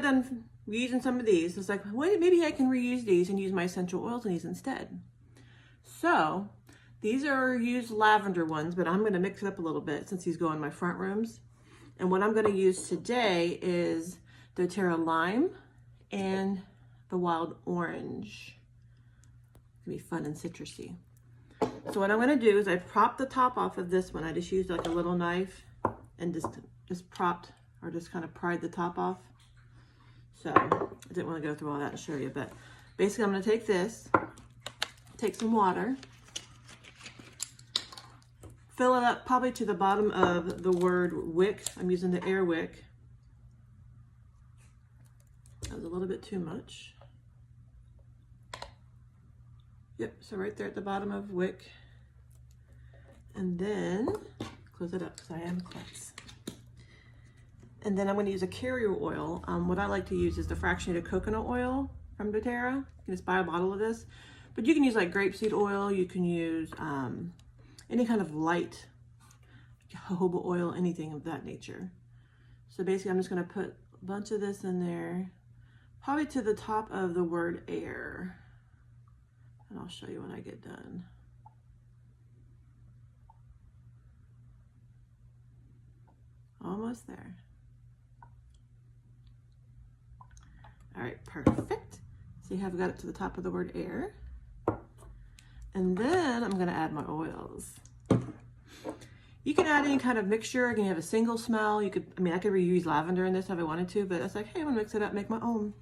done using some of these. It's like, wait, maybe I can reuse these and use my essential oils in these instead. So these are used lavender ones, but I'm gonna mix it up a little bit since these go in my front rooms. And what I'm gonna use today is doTERRA Lime and the Wild Orange. It's gonna be fun and citrusy. So what I'm gonna do is I propped the top off of this one. I just used like a little knife and just propped, or just kind of pried the top off. So I didn't want to go through all that and show you, but basically I'm going to take this, take some water, fill it up probably to the bottom of the word wick. I'm using the Air Wick. That was a little bit too much. Yep, so right there at the bottom of wick. And then close it up because I am close. And then I'm going to use a carrier oil. What I like to use is the fractionated coconut oil from doTERRA. You can just buy a bottle of this. But you can use like grapeseed oil. You can use any kind of light jojoba oil, anything of that nature. So basically I'm just going to put a bunch of this in there, probably to the top of the word air. And I'll show you when I get done. Almost there. All right, perfect. See how I've got it to the top of the word air. And then I'm gonna add my oils. You can add any kind of mixture. You can have a single smell. You could, I could reuse lavender in this if I wanted to, but it's like, hey, I'm gonna mix it up, make my own.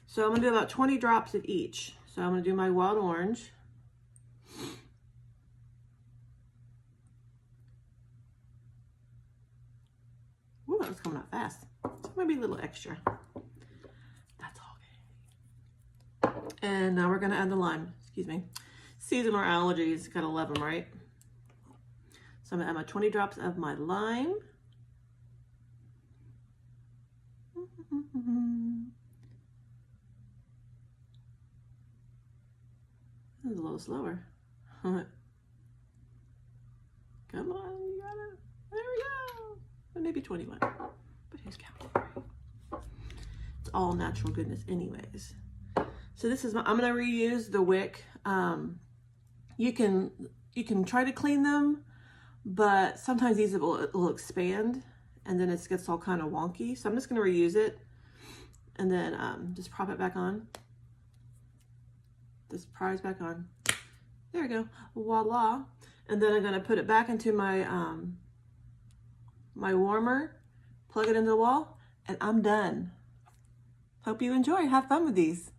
So I'm gonna do about 20 drops of each. So I'm gonna do my wild orange. Ooh, that was coming out fast. So maybe a little extra. That's okay. And now we're gonna add the lime, excuse me. Seasonal allergies, gotta love them, right? So I'm gonna add my 20 drops of my lime. This is a little slower. Come on, you got it. There we go. Or maybe 21, but who's counting, right? It's all natural goodness anyways. So this is I'm gonna reuse the wick. You can try to clean them, but sometimes these will expand and then it gets all kind of wonky. So I'm just gonna reuse it and then just prop it back on. This pries back on. There we go, voila. And then I'm gonna put it back into my my warmer, plug it into the wall, and I'm done. Hope you enjoy, have fun with these.